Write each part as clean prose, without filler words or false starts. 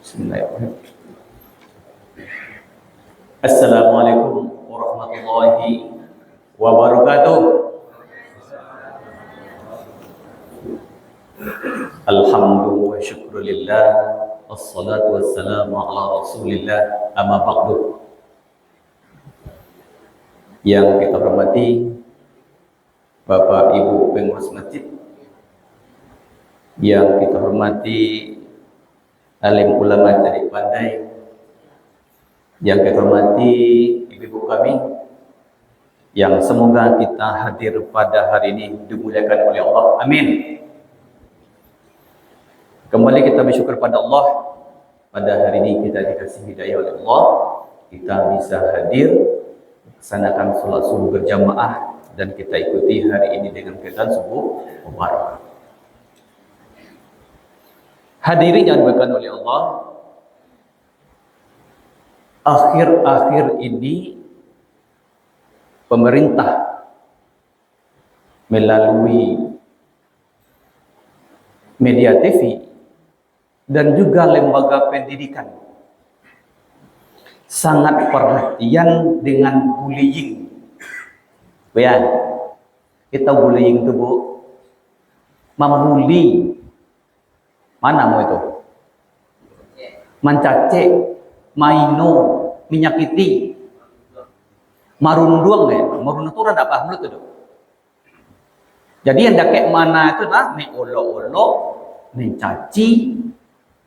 Bismillahirrahmanirrahim. Assalamualaikum warahmatullahi wabarakatuh. Alhamdulillah wa syukrulillah, wassalatu wassalamu ala rasulillah, amma ba'du. Yang kita hormati Bapak Ibu pengurus masjid, yang kita hormati alim ulama dari Pandai, yang kita hormati ibu-ibu kami, yang semoga kita hadir pada hari ini dimuliakan oleh Allah. Amin. Kembali kita bersyukur pada Allah, pada hari ini kita dikasih hidayah oleh Allah, kita bisa hadir melaksanakan sholat subuh berjamaah, dan kita ikuti hari ini dengan keadaan subuh mubarak. Hadirin yang dimuliakan oleh Allah, akhir-akhir ini pemerintah melalui media TV dan juga lembaga pendidikan sangat perhatian dengan bullying. Ya, kita bullying itu Bu, membuli. Mana mau itu? Mencaci, maino, menyakiti, marunduang ya. Marunduang itu rada paham itu. Jadi yang kayak mana itu lah, mengolok-olok, mencaci,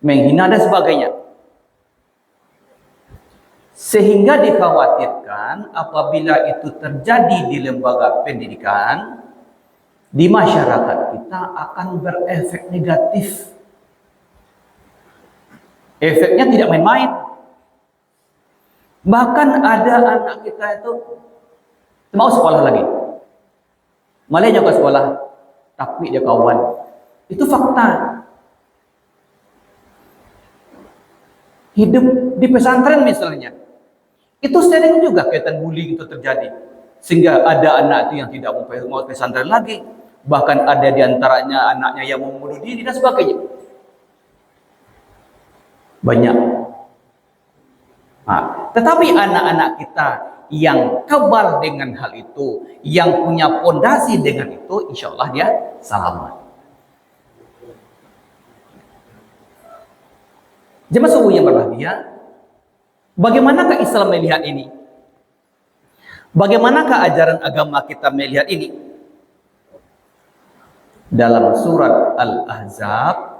menghina dan sebagainya. Sehingga dikhawatirkan apabila itu terjadi di lembaga pendidikan, di masyarakat kita akan berefek negatif. Efeknya tidak main-main. Bahkan ada anak kita itu mau sekolah lagi, malah dia ke sekolah, tapi dia kawan. Itu fakta. Hidup di pesantren misalnya, itu sering juga kaitan bullying itu terjadi, sehingga ada anak itu yang tidak mau pesantren lagi, bahkan ada diantaranya anaknya yang mau bunuh diri dan sebagainya. Banyak. Nah, tetapi anak-anak kita yang kebal dengan hal itu, yang punya fondasi dengan itu, insya Allah dia selamat. Jemaah subuh yang berbahagia, bagaimanakah Islam melihat ini? Bagaimanakah ajaran agama kita melihat ini? Dalam surat Al-Ahzab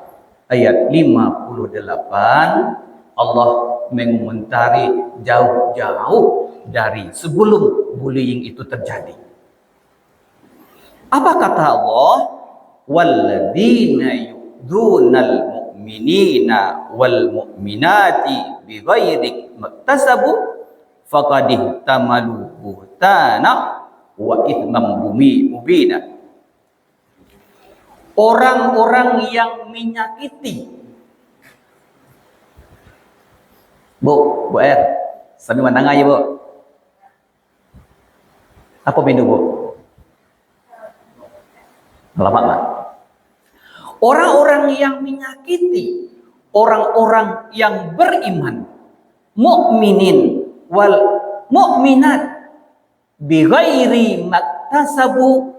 ayat 58, Allah mengomentari jauh-jauh dari sebelum bullying itu terjadi. Apa kata Allah? Walladzina yu'dzunal mu'minina wal mu'minati bighairi maktasabu faqad ihtamalu buhtana wa itsman mubina. Orang-orang yang menyakiti. Bu R, sambil mandang aja Bu. Apa minum Bu? Lama nggak? Orang-orang yang menyakiti orang-orang yang beriman, mukminin wal mukminat bighairi maktasabu,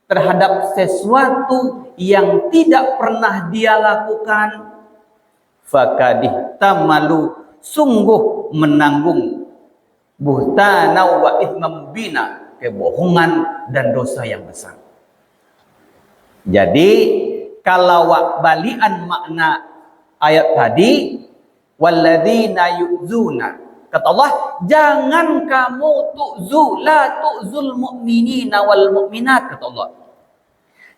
terhadap sesuatu yang tidak pernah dia lakukan, fakadih tamalu, sungguh menanggung, buhtana wa itsman mubina, kebohongan dan dosa yang besar. Jadi kalau balian makna ayat tadi, walladzina yu'zuna, kata Allah, jangan kamu la tu'zul mu'minina wal mu'minat, kata Allah.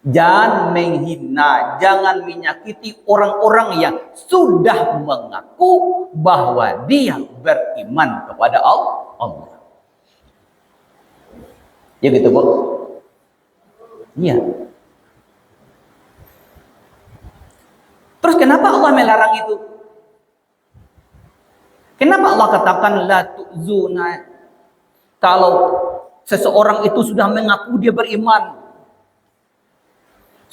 Jangan menghina, jangan menyakiti orang-orang yang sudah mengaku bahwa dia beriman kepada Allah. Ya gitu Bu. Iya. Terus kenapa Allah melarang itu? Kenapa Allah katakan la tu'zuna? Kalau seseorang itu sudah mengaku dia beriman,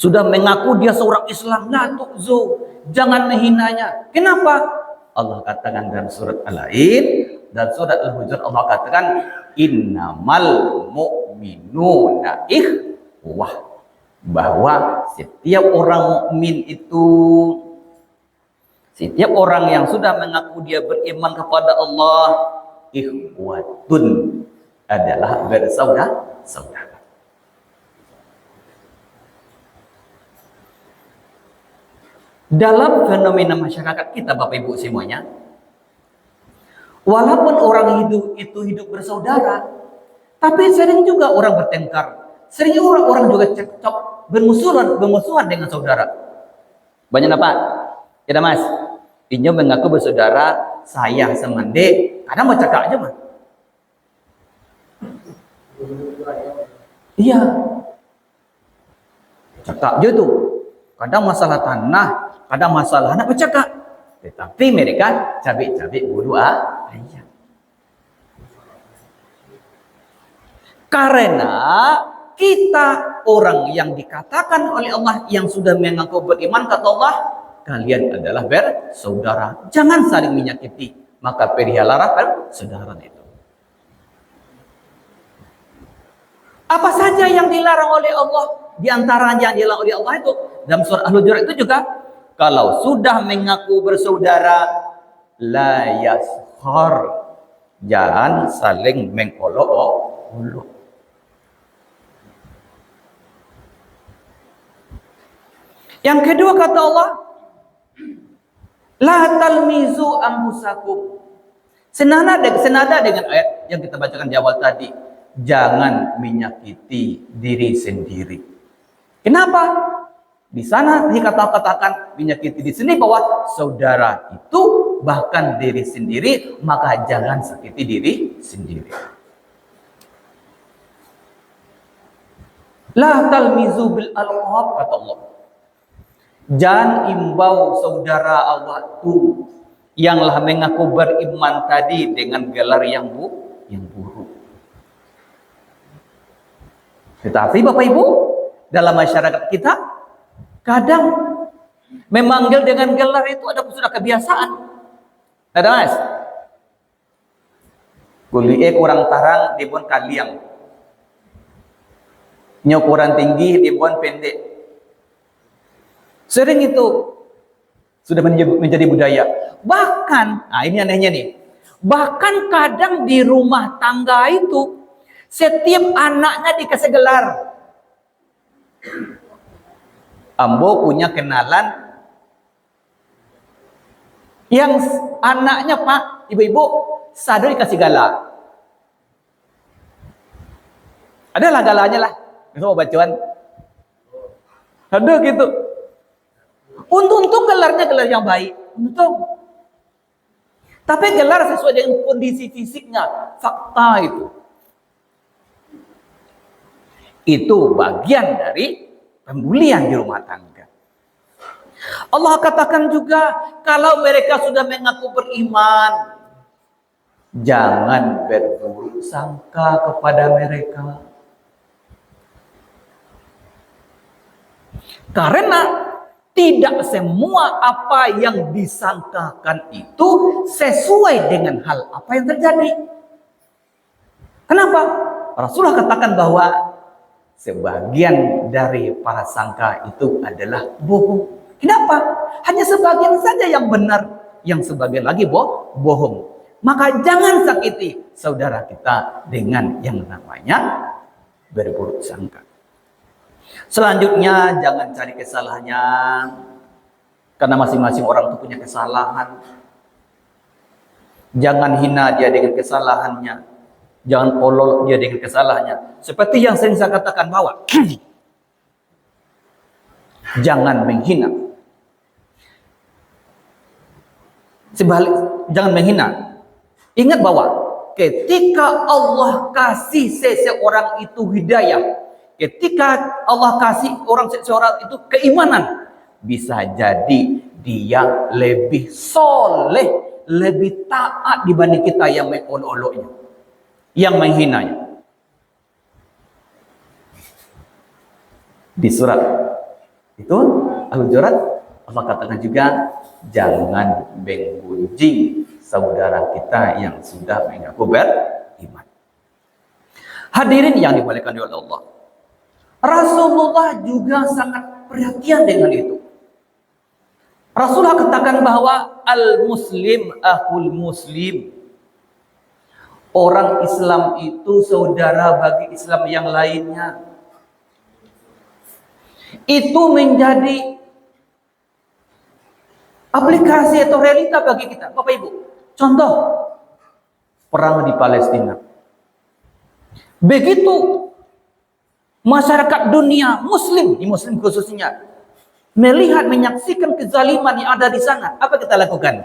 sudah mengaku dia seorang Islam, la tu'zu, jangan menghinanya. Kenapa? Allah katakan dalam surat Al-Ain dan surat Al-Hujurat Allah katakan innamal mu'minuna ikhwah, bahwa setiap orang mukmin itu, setiap orang yang sudah mengaku dia beriman kepada Allah, ikhwatun, adalah bersaudara. Dalam fenomena masyarakat kita, Bapak Ibu semuanya, walaupun orang hidup bersaudara, tapi sering juga orang bertengkar, sering orang juga cekcok, bermusuhan dengan saudara. Banyak apa? Tidak Mas? Inyo mengaku bersaudara, saya semande, kadang mau cakap aja Mas. Iya, cakap aja tuh. Kadang masalah tanah, kadang masalah anak bercakap. Tetapi mereka cabik-cabik bulu ayam. Karena kita orang yang dikatakan oleh Allah yang sudah mengaku beriman, kata Allah, kalian adalah bersaudara. Jangan saling menyakiti. Maka peliharalah persaudaraan itu. Apa saja yang dilarang oleh Allah? Di antaranya yang dilarang oleh Allah itu dalam surah Al-Hujurat itu juga, kalau sudah mengaku bersaudara, la yaskhar, jangan saling mengolok-olok. Yang kedua kata Allah, la talmizu anfusakum. Senada dengan ayat yang kita bacakan di awal tadi, jangan menyakiti diri sendiri. Kenapa? Di sana dikatakan menyakiti di sini bahwa saudara itu bahkan diri sendiri, maka jangan sakiti diri sendiri. La talmizu bil alqab, kata Allah. Jangan imbau saudara Allah itu yanglah mengaku beriman tadi dengan gelar yang buruk. Tetapi Bapak Ibu, dalam masyarakat kita kadang memanggil dengan gelar itu sudah kebiasaan. Ada Mas? Kuliah kurang tarang dipun kaliang. Nyokuran tinggi dipun pendek. Sering itu sudah menjadi budaya. Bahkan, ini anehnya nih. Bahkan kadang di rumah tangga itu setiap anaknya dikasih gelar. Ambo punya kenalan yang anaknya Pak, ibu-ibu, sadu dikasih gala. Adalah galanya lah. Itu bacaan. Ada gitu. Untung gelarnya gelar yang baik. Untung. Tapi gelar sesuai dengan kondisi fisiknya. Fakta itu. Itu bagian dari pembulian di rumah tangga. Allah katakan juga, kalau mereka sudah mengaku beriman, jangan berburuk sangka kepada mereka. Karena tidak semua apa yang disangkakan itu sesuai dengan hal apa yang terjadi. Kenapa? Rasulullah katakan bahwa sebagian dari para sangka itu adalah bohong. Kenapa? Hanya sebagian saja yang benar, yang sebagian lagi bohong. Maka jangan sakiti saudara kita dengan yang namanya berburuk sangka. Selanjutnya, jangan cari kesalahannya, karena masing-masing orang itu punya kesalahan. Jangan hina dia dengan kesalahannya. Jangan olok dia dengan kesalahannya. Seperti yang sering saya katakan bahwa jangan menghina. Jangan menghina. Ingat bahwa ketika Allah kasih seseorang itu hidayah, ketika Allah kasih seseorang itu keimanan, bisa jadi dia lebih soleh, lebih taat dibanding kita yang mengolok-oloknya, yang menghinanya. Di surat itu Al-Hujurat Allah katakan juga, jangan menggunjing saudara kita yang sudah mengaku beriman. Hadirin yang dimuliakan oleh Allah, Rasulullah juga sangat perhatian dengan itu. Rasulullah katakan bahwa al-muslim akhul muslim. Orang Islam itu saudara bagi Islam yang lainnya. Itu menjadi aplikasi atau realita bagi kita, Bapak Ibu. Contoh, perang di Palestina. Begitu masyarakat dunia Muslim, di Muslim khususnya, melihat, menyaksikan kezaliman yang ada di sana, apa kita lakukan?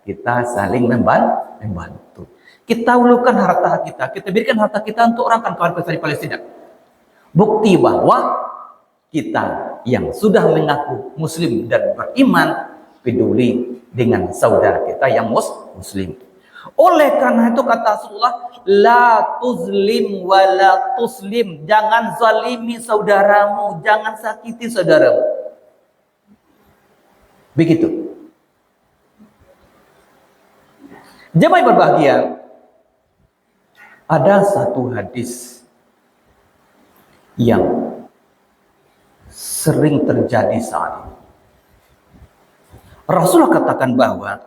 Kita saling membantu. Kita ulukan harta kita berikan harta kita untuk orang kawan kita di Palestina. Bukti bahwa kita yang sudah mengaku Muslim dan beriman peduli dengan saudara kita yang Muslim. Oleh karena itu kata Rasulullah, la tuzlim wa la tuslim. Jangan zalimi saudaramu, jangan sakiti saudaramu. Begitu. Jemaah yang berbahagia, ada satu hadis yang sering terjadi saat ini. Rasulullah katakan bahwa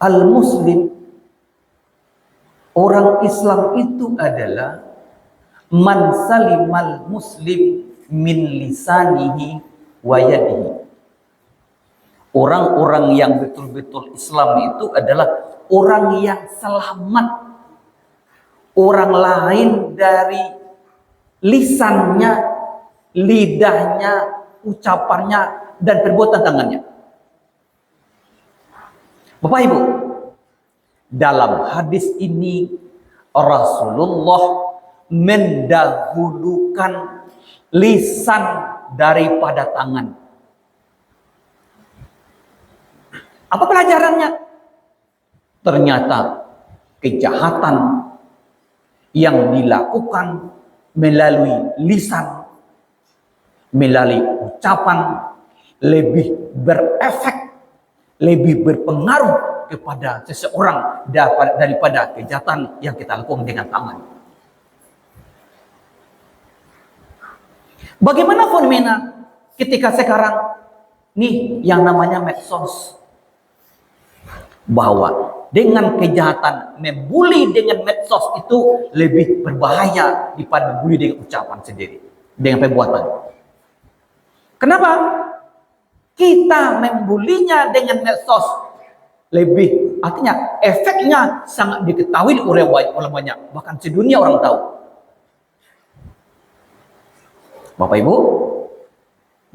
al-muslim, orang Islam itu adalah man salimal muslim min lisanihi wa yadihi. Orang-orang yang betul-betul Islam itu adalah orang yang selamat orang lain dari lisannya, lidahnya, ucapannya, dan perbuatan tangannya. Bapak Ibu, dalam hadis ini Rasulullah mendahulukan lisan daripada tangan. Apa pelajarannya? Ternyata kejahatan yang dilakukan melalui lisan, melalui ucapan, lebih berefek, lebih berpengaruh kepada seseorang daripada kejahatan yang kita lakukan dengan tangan. Bagaimana fenomena ketika sekarang nih yang namanya medsos, bahwa dengan kejahatan membuli dengan medsos itu lebih berbahaya daripada membuli dengan ucapan sendiri, dengan perbuatan. Kenapa? Kita membulinya dengan medsos lebih, artinya efeknya sangat diketahui oleh banyak, bahkan sedunia orang tahu. Bapak Ibu,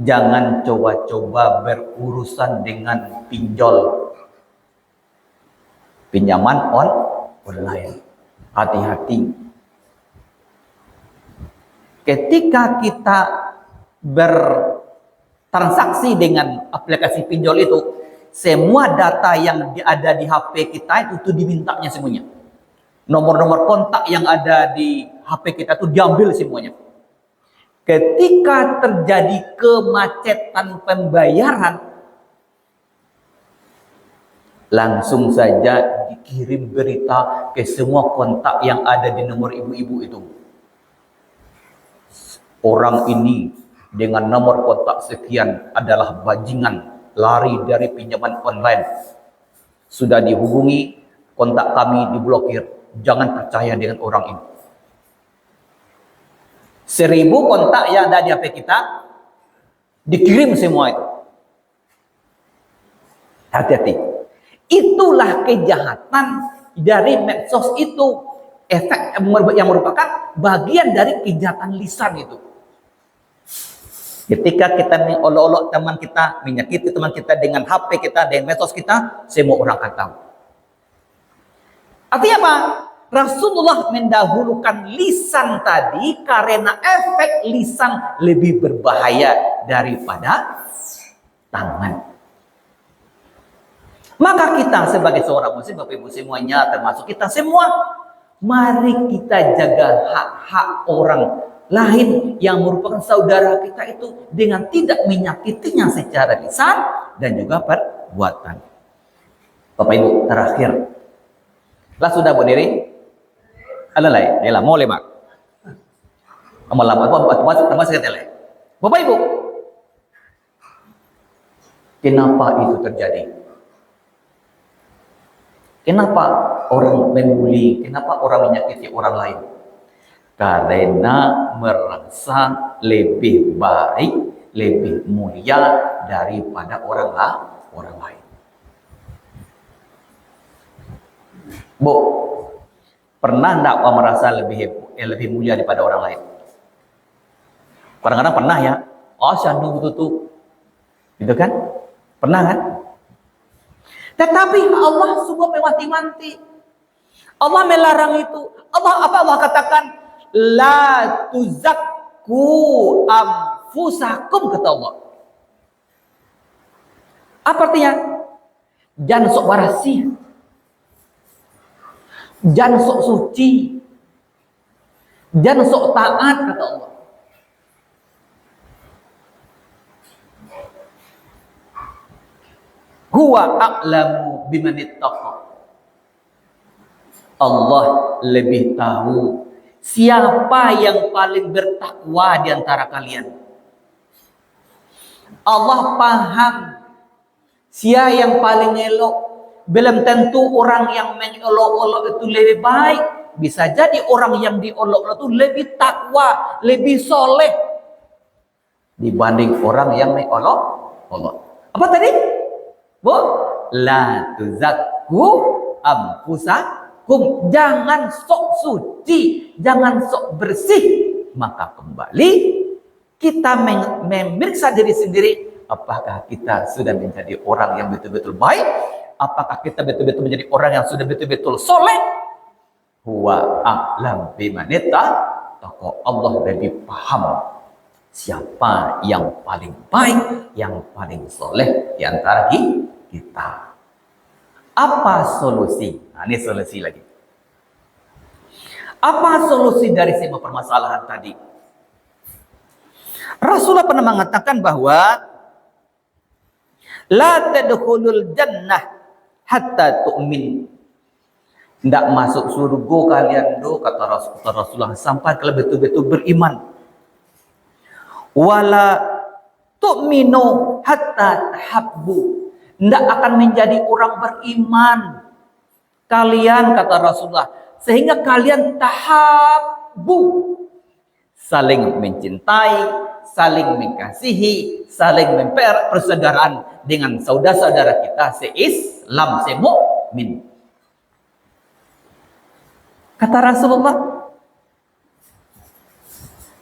jangan coba-coba berurusan dengan pinjaman online. Hati-hati. Ketika kita bertransaksi dengan aplikasi pinjol itu, semua data yang ada di HP kita itu dimintanya semuanya. Nomor-nomor kontak yang ada di HP kita itu diambil semuanya. Ketika terjadi kemacetan pembayaran, langsung saja dikirim berita ke semua kontak yang ada di nomor ibu-ibu itu. Orang ini dengan nomor kontak sekian adalah bajingan, lari dari pinjaman online. Sudah dihubungi, kontak kami diblokir. Jangan percaya dengan orang ini. 1000 kontak yang ada di HP kita dikirim semua itu. Hati-hati. Itulah kejahatan dari medsos itu, efek yang merupakan bagian dari kejahatan lisan itu. Ketika kita mengolok-olok teman kita, menyakiti teman kita dengan HP kita, dengan medsos kita, semua orang akan tahu. Artinya apa? Rasulullah mendahulukan lisan tadi karena efek lisan lebih berbahaya daripada tangan. Maka kita sebagai seorang muslim, Bapak Ibu semuanya, termasuk kita semua, mari kita jaga hak-hak orang lain yang merupakan saudara kita itu dengan tidak menyakitinya secara lisan dan juga perbuatan. Bapak Ibu, terakhir. Lah sudah berdiri. Alalai, ela mau lemak. Amalam apa sekali. Bapak Ibu, kenapa itu terjadi? Kenapa orang membuli? Kenapa orang menyakiti orang lain? Karena merasa lebih baik, lebih mulia daripada orang lain. Bu, pernah enggak merasa lebih mulia daripada orang lain? Kadang-kadang pernah ya. Oh, sandu tuh. Gitu kan? Pernah kan? Tetapi Allah sungguh mewanti-wanti. Allah melarang itu. Allah katakan, la tuzakku anfusakum, kata Allah. Apa artinya? Jangan sok barasih. Jangan sok suci. Jangan sok taat, kata Allah. Huwa a'lamu biman ittaqa. Allah lebih tahu siapa yang paling bertakwa di antara kalian. Allah paham siapa yang paling elok. Belum tentu orang yang mengolok-olok itu lebih baik. Bisa jadi orang yang diolok-olok itu lebih takwa, lebih soleh dibanding orang yang mengolok-olok. Apa tadi? Bu, la tuzakku anfusakum. Jangan sok suci, jangan sok bersih. Maka kembali kita memeriksa diri sendiri. Apakah kita sudah menjadi orang yang betul-betul baik? Apakah kita betul-betul menjadi orang yang sudah betul-betul soleh? Huwa a'lam biman ittaqa. Allah lebih paham siapa yang paling baik, yang paling soleh di antara kita. Apa solusi? Nah, ini solusi lagi. Apa solusi dari semua permasalahan tadi? Rasulullah pernah mengatakan bahwa la tadkhulul jannah hatta tu'min. Tidak masuk surga kalian kata Rasulullah sampai kalian betul-betul beriman. Wala tu'minu hatta tahabbu. Tidak akan menjadi orang beriman kalian, kata Rasulullah, sehingga kalian tahabbu, saling mencintai, saling mengasihi, saling mempererat persaudaraan dengan saudara-saudara kita se-Islam, se-mukmin. Kata Rasulullah,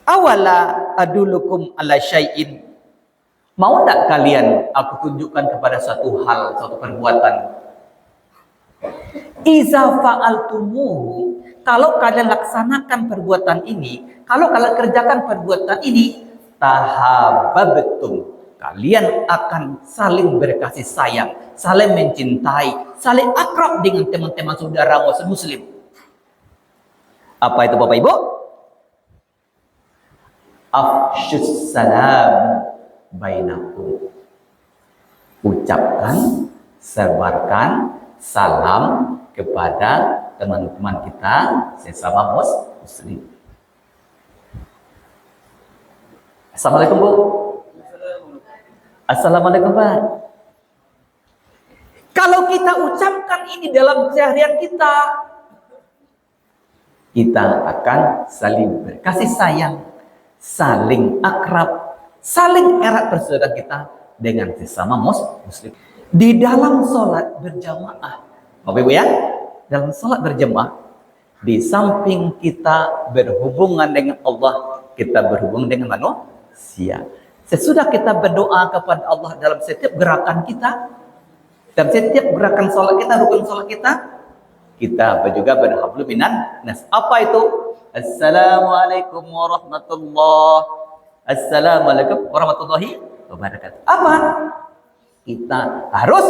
awala adulukum ala syai'in. Mau tak kalian aku tunjukkan kepada satu hal, satu perbuatan. Iza fa'altumuhu, kalau kalian laksanakan perbuatan ini, kalau kalian kerjakan perbuatan ini, tahabbtum, kalian akan saling berkasih sayang, saling mencintai, saling akrab dengan teman-teman saudara muslim. Apa itu Bapak Ibu? Afsyus salam bainakum. Ucapkan, sebarkan salam kepada teman-teman kita sesama muslim. Assalamualaikum Bu. Assalamualaikum Pak. Kalau kita ucapkan ini dalam seharian kita akan saling berkasih sayang, saling akrab, saling erat persaudaraan kita dengan sesama muslim. Di dalam sholat berjamaah, Bapak Ibu ya, dalam sholat berjamaah, di samping kita berhubungan dengan Allah, kita berhubungan dengan manusia. Sesudah kita berdoa kepada Allah dalam setiap gerakan kita, dalam setiap gerakan sholat kita, rukun sholat kita juga berhablu minan nas. Apa itu? Assalamualaikum warahmatullahi wabarakatuh. Apa? Kita harus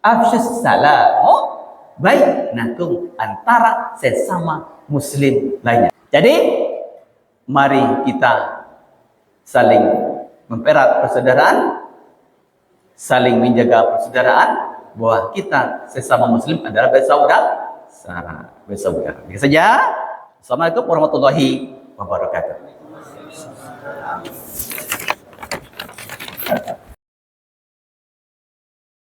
afsyus salamu bainakum, antara sesama muslim lainnya. Jadi mari kita saling mempererat persaudaraan, saling menjaga persaudaraan, bahwa kita sesama muslim adalah bersaudara. Itu saja. Assalamualaikum warahmatullahi wabarakatuh.